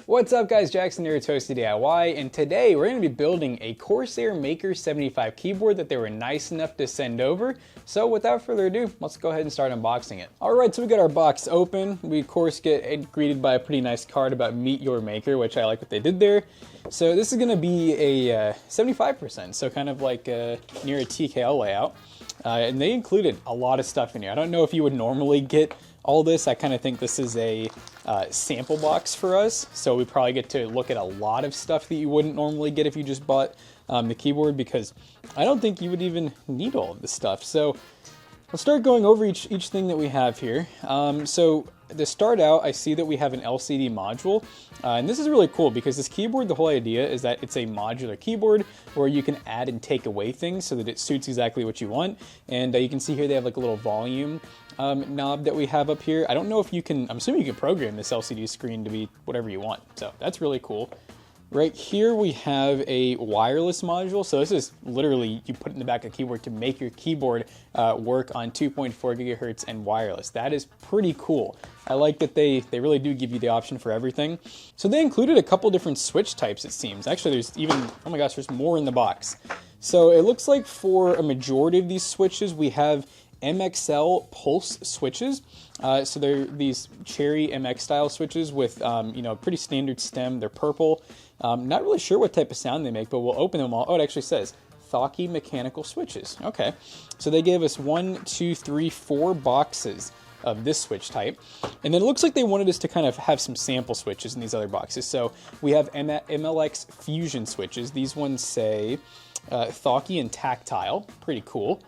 What's up guys, Jackson here at Toasty DIY, and today we're going to be building a Corsair Makr 75 keyboard that they were nice enough to send over. So without further ado, let's go ahead and start unboxing it. Alright, so we got our box open. We of course get greeted by a pretty nice card about Meet Your Maker, which I like what they did there. So this is going to be a 75%, so kind of like near a TKL layout. And they included a lot of stuff in here. I don't know if you would normally get all this. I kind of think this is a sample box for us, so we probably get to look at a lot of stuff that you wouldn't normally get if you just bought the keyboard, because I don't think you would even need all of this stuff. So let's start going over each thing that we have here. So to start out, I see that we have an LCD module, and this is really cool because this keyboard, the whole idea is that it's a modular keyboard where you can add and take away things so that it suits exactly what you want. And you can see here they have like a little volume knob that we have up here. I don't know if you can, I'm assuming you can program this LCD screen to be whatever you want, so that's really cool. Right here we have a wireless module. So this is literally, you put it in the back of the keyboard to make your keyboard work on 2.4 gigahertz and wireless. That is pretty cool. I like that they really do give you the option for everything. So they included a couple different switch types, it seems. Actually, there's even, oh my gosh, there's more in the box. So it looks like for a majority of these switches, we have MXL pulse switches. So they're these Cherry MX style switches with, you know, pretty standard stem. They're purple. Not really sure what type of sound they make, but we'll open them all. Oh, it actually says Thocky mechanical switches. Okay, so they gave us 1, 2, 3, 4 boxes of this switch type, and then it looks like they wanted us to kind of have some sample switches in these other boxes. So we have MLX fusion switches. These ones say Thocky and tactile. Pretty cool.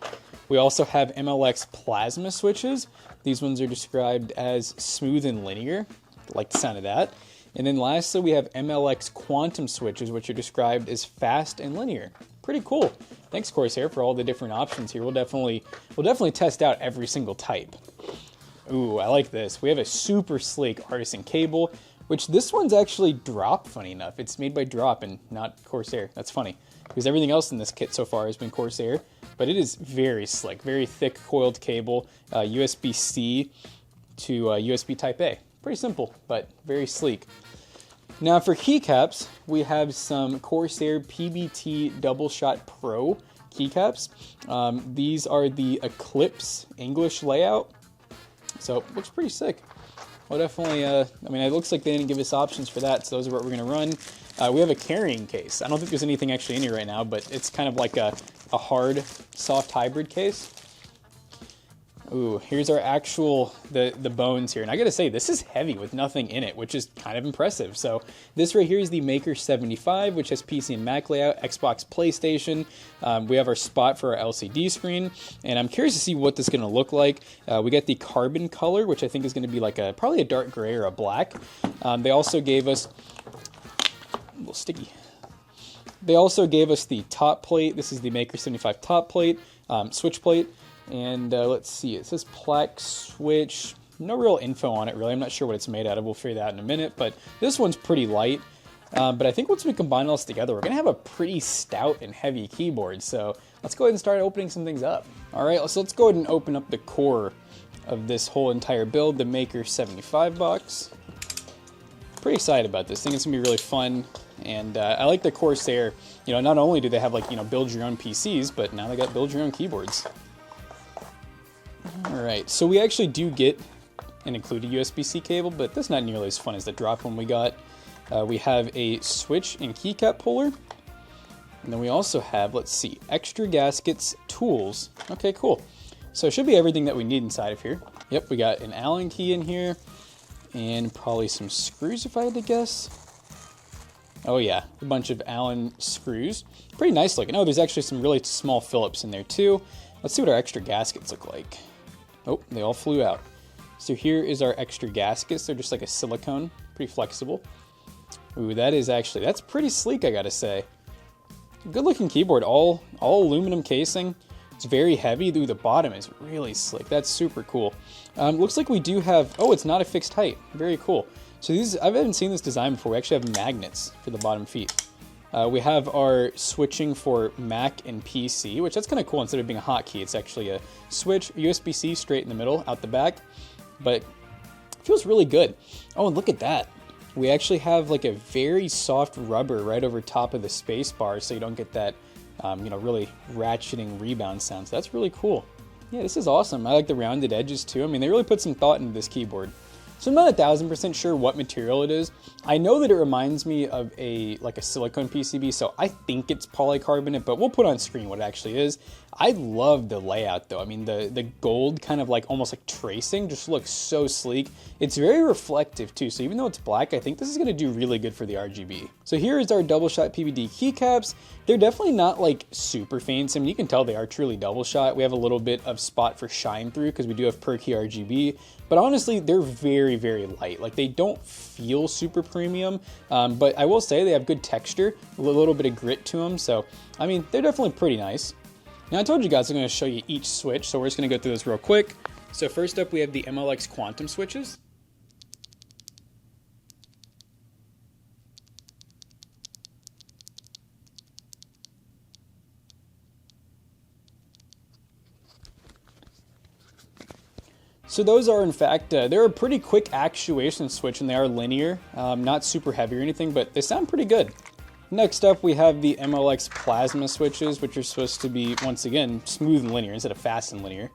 We also have MLX plasma switches. These ones are described as smooth and linear. I like the sound of that. And then lastly, we have MLX quantum switches, which are described as fast and linear. Pretty cool. Thanks, Corsair, for all the different options here. We'll definitely test out every single type. Ooh, I like this. We have a super sleek artisan cable, which this one's actually Drop, funny enough. It's made by Drop and not Corsair. That's funny, because everything else in this kit so far has been Corsair, but it is very slick, very thick coiled cable, USB-C to USB Type-A. Pretty simple, but very sleek. Now for keycaps, we have some Corsair PBT Double Shot Pro keycaps. These are the Eclipse English layout, so it looks pretty sick. Well, definitely, I mean, it looks like they didn't give us options for that, so those are what we're going to run. We have a carrying case. I don't think there's anything actually in here right now, but it's kind of like a hard, soft hybrid case. Ooh, here's our actual, the bones here. And I gotta say, this is heavy with nothing in it, which is kind of impressive. So this right here is the Makr 75, which has PC and Mac layout, Xbox, PlayStation. We have our spot for our LCD screen, and I'm curious to see what this is gonna look like. We got the carbon color, which I think is gonna be like probably a dark gray or a black. They also gave us, a little sticky. They also gave us the top plate. This is the Makr 75 top plate, switch plate. And let's see, it says Plaque Switch. No real info on it, really. I'm not sure what it's made out of. We'll figure that out in a minute. But this one's pretty light. But I think once we combine all this together, we're going to have a pretty stout and heavy keyboard. So let's go ahead and start opening some things up. All right, so let's go ahead and open up the core of this whole entire build, the Makr 75 box. Pretty excited about this. I think it's going to be really fun. And I like the Corsair. You know, not only do they have, like, you know, build your own PCs, but now they got build your own keyboards. Alright, so we actually do get an included USB-C cable, but that's not nearly as fun as the Drop one we got. We have a switch and keycap puller, and then we also have, let's see, extra gaskets, tools. Okay, cool. So it should be everything that we need inside of here. Yep, we got an Allen key in here, and probably some screws if I had to guess. Oh yeah, a bunch of Allen screws. Pretty nice looking. Oh, there's actually some really small Phillips in there too. Let's see what our extra gaskets look like. Oh, they all flew out. So here is our extra gaskets. They're just like a silicone, pretty flexible. Ooh, that's pretty sleek, I gotta say. Good looking keyboard, all aluminum casing. It's very heavy. Ooh, the bottom is really slick. That's super cool. Looks like we do have, oh, it's not a fixed height. Very cool. So these, I haven't seen this design before. We actually have magnets for the bottom feet. We have our switching for Mac and PC, which that's kind of cool. Instead of being a hotkey, it's actually a switch, USB-C straight in the middle, out the back, but it feels really good. Oh, and look at that. we actually have like a very soft rubber right over top of the space bar so you don't get that, you know, really ratcheting rebound sound. So that's really cool. Yeah, this is awesome. I like the rounded edges too. I mean, they really put some thought into this keyboard. So I'm not 1000% sure what material it is. I know that it reminds me of like a silicone PCB, so I think it's polycarbonate, but we'll put on screen what it actually is. I love the layout though. I mean, the gold kind of like almost like tracing just looks so sleek. It's very reflective too, so even though it's black, I think this is gonna do really good for the RGB. So here is our double shot PVD keycaps. They're definitely not like super faint. I mean, you can tell they are truly double shot. We have a little bit of spot for shine through because we do have per key RGB, but honestly, they're very, very light. Like they don't feel super premium, but I will say they have good texture, a little bit of grit to them. So, I mean, they're definitely pretty nice. Now I told you guys I'm gonna show you each switch, so we're just gonna go through this real quick. So first up, we have the MLX Quantum switches. So those are in fact, they're a pretty quick actuation switch and they are linear, not super heavy or anything, but they sound pretty good. Next up, we have the MLX Plasma switches, which are supposed to be, once again, smooth and linear instead of fast and linear.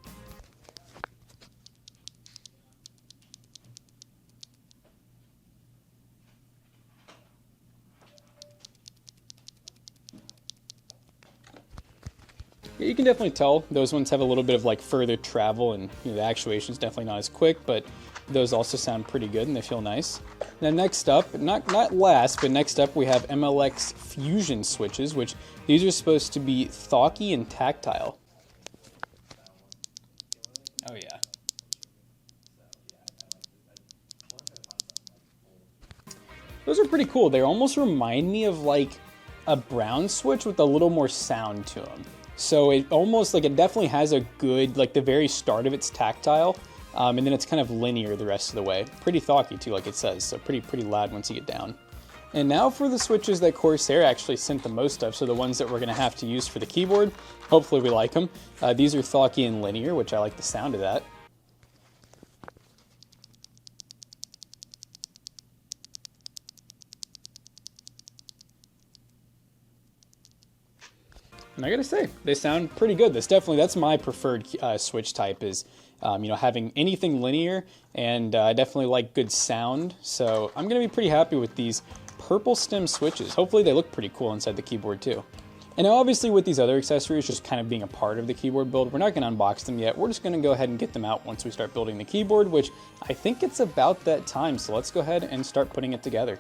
Yeah, you can definitely tell those ones have a little bit of like further travel, and you know, the actuation is definitely not as quick, but those also sound pretty good and they feel nice. Now next up, not last, but next up we have MLX Fusion switches, which these are supposed to be thocky and tactile. Oh yeah. Those are pretty cool. They almost remind me of like a brown switch with a little more sound to them. So it almost like, it definitely has a good, like the very start of it's tactile, and then it's kind of linear the rest of the way. Pretty thocky too, like it says, so pretty loud once you get down. And now for the switches that Corsair actually sent the most of, so the ones that we're gonna have to use for the keyboard. Hopefully we like them. These are thocky and linear, which I like the sound of that. And I gotta say, they sound pretty good. That's my preferred switch type is, you know, having anything linear, and I definitely like good sound. So I'm gonna be pretty happy with these purple stem switches. Hopefully they look pretty cool inside the keyboard too. And now obviously with these other accessories just kind of being a part of the keyboard build, we're not gonna unbox them yet. We're just gonna go ahead and get them out once we start building the keyboard, which I think it's about that time. So let's go ahead and start putting it together.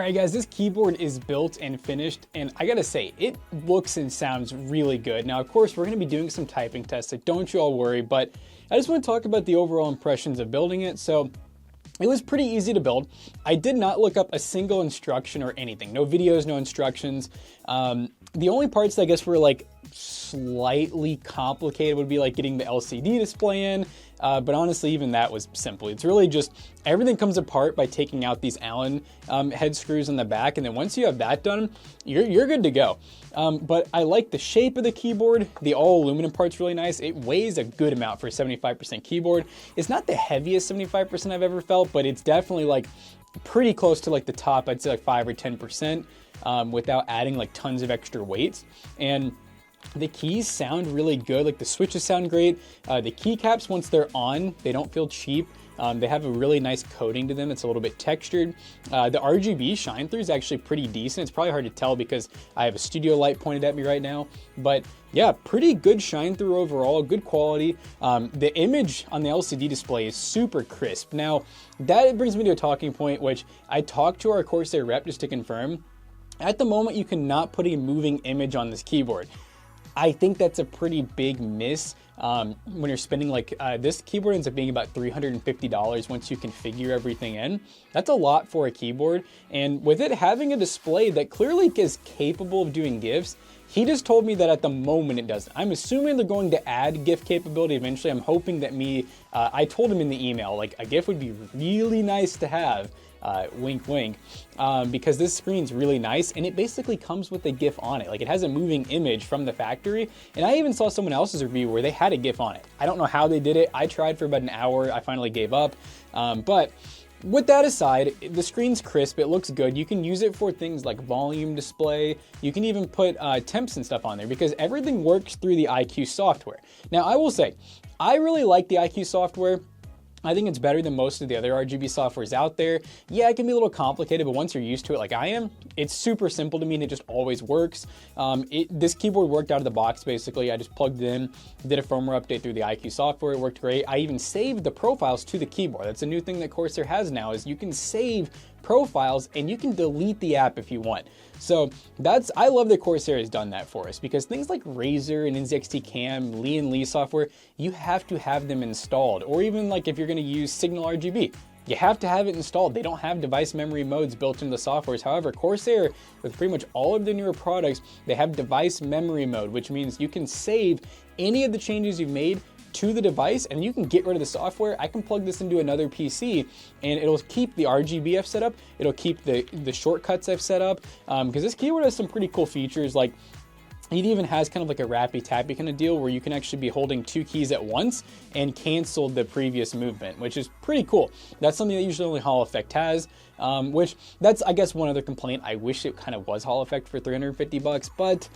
Alright guys, this keyboard is built and finished, and I gotta say, it looks and sounds really good. Now of course we're gonna be doing some typing tests, so don't you all worry, but I just want to talk about the overall impressions of building it. So it was pretty easy to build. I did not look up a single instruction or anything. No videos, no instructions. The only parts that I guess were like slightly complicated would be like getting the LCD display in, but honestly even that was simple. It's really just everything comes apart by taking out these Allen head screws in the back, and then once you have that done, you're good to go. But I like the shape of the keyboard. The all aluminum part's really nice. It weighs a good amount for a 75% keyboard. It's not the heaviest 75% I've ever felt, but it's definitely like pretty close to like the top, I'd say like 5 or 10%, without adding like tons of extra weights. And the keys sound really good, like the switches sound great. The keycaps, once they're on, they don't feel cheap. They have a really nice coating to them. It's a little bit textured. The RGB shine through is actually pretty decent. It's probably hard to tell because I have a studio light pointed at me right now, but yeah, pretty good shine through overall, good quality. The image on the LCD display is super crisp. Now, that brings me to a talking point, which I talked to our Corsair rep just to confirm. At the moment, you cannot put a moving image on this keyboard. I think that's a pretty big miss when you're spending like, this keyboard ends up being about $350 once you configure everything in. That's a lot for a keyboard, and with it having a display that clearly is capable of doing GIFs, he just told me that at the moment it doesn't. I'm assuming they're going to add GIF capability eventually. I'm hoping that I told him in the email, like a GIF would be really nice to have. Wink, wink, because this screen's really nice, and it basically comes with a GIF on it. Like, it has a moving image from the factory, and I even saw someone else's review where they had a GIF on it. I don't know how they did it. I tried for about an hour. I finally gave up, but with that aside, the screen's crisp. It looks good. You can use it for things like volume display. You can even put temps and stuff on there because everything works through the iCUE software. Now, I will say, I really like the iCUE software. I think it's better than most of the other RGB softwares out there. Yeah, it can be a little complicated, but once you're used to it like I am, it's super simple to me and it just always works. This keyboard worked out of the box basically. I just plugged it in, did a firmware update through the iCUE software. It worked great. I even saved the profiles to the keyboard. That's a new thing that Corsair has now, is you can save profiles and you can delete the app if you want. So I love that Corsair has done that for us, because things like Razer and NZXT Cam, Lee software, you have to have them installed. Or even like if you're going to use Signal RGB, you have to have it installed. They don't have device memory modes built into the softwares. However, Corsair, with pretty much all of their newer products, they have device memory mode, which means you can save any of the changes you've made to the device and you can get rid of the software. I can plug this into another PC and it'll keep the RGB I've set up. It'll keep the shortcuts I've set up, because this keyboard has some pretty cool features. Like, it even has kind of like a rappy tappy kind of deal where you can actually be holding two keys at once and cancel the previous movement, which is pretty cool. That's something that usually only Hall Effect has, which that's, I guess, one other complaint. I wish it kind of was Hall Effect for $350, but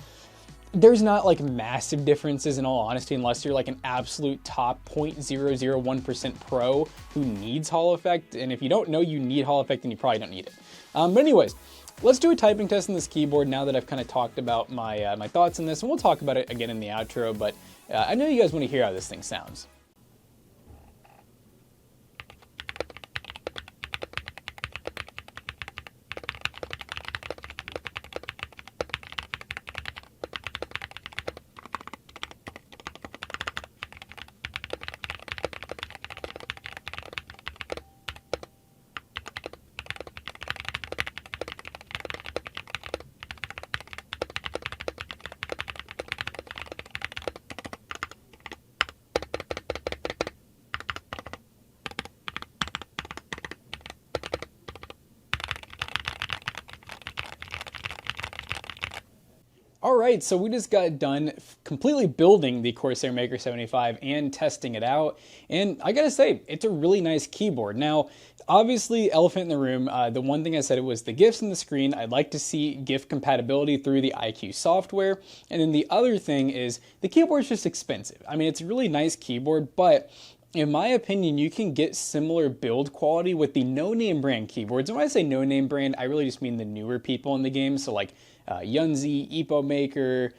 there's not like massive differences in all honesty, unless you're like an absolute top 0.001% pro who needs Hall Effect. And if you don't know you need Hall Effect, then you probably don't need it. But anyways, let's do a typing test on this keyboard now that I've kind of talked about my my thoughts on this, and we'll talk about it again in the outro, but I know you guys want to hear how this thing sounds. Alright, so we just got done completely building the Corsair Makr 75 and testing it out, and I gotta say, it's a really nice keyboard. Now, obviously, elephant in the room, the one thing I said, it was the GIFs in the screen. I'd like to see GIF compatibility through the iCUE software, and then the other thing is, the keyboard's just expensive. I mean, it's a really nice keyboard, but in my opinion, you can get similar build quality with the no-name brand keyboards. And when I say no-name brand, I really just mean the newer people in the game. So like Yunzi, Epo Maker,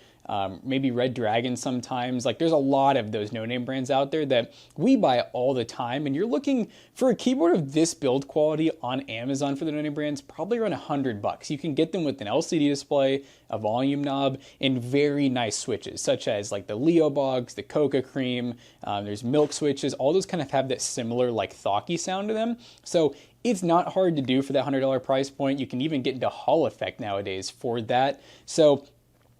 maybe Red Dragon sometimes. Like there's a lot of those no-name brands out there that we buy all the time, and you're looking for a keyboard of this build quality on Amazon for the no-name brands, probably around $100. You can get them with an LCD display, a volume knob, and very nice switches, such as like the Leo Bogs, the Coca Cream, there's milk switches. All those kind of have that similar like thocky sound to them. So it's not hard to do for that $100 price point. You can even get into Hall effect nowadays for that. So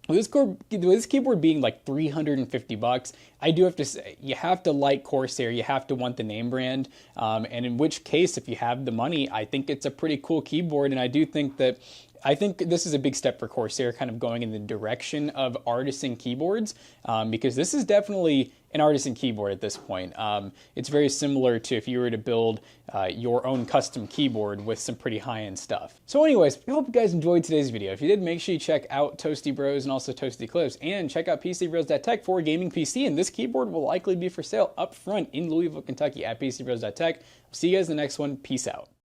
with this keyboard being like $350, I do have to say, you have to like Corsair, you have to want the name brand, and in which case, if you have the money, I think it's a pretty cool keyboard, and I think this is a big step for Corsair, kind of going in the direction of artisan keyboards, because this is definitely an artisan keyboard at this point. It's very similar to if you were to build your own custom keyboard with some pretty high-end stuff. So anyways, I hope you guys enjoyed today's video. If you did, make sure you check out Toasty Bros and also Toasty Clips, and check out PCBros.tech for a gaming PC, and this keyboard will likely be for sale up front in Louisville, Kentucky at PCBros.tech. See you guys in the next one. Peace out.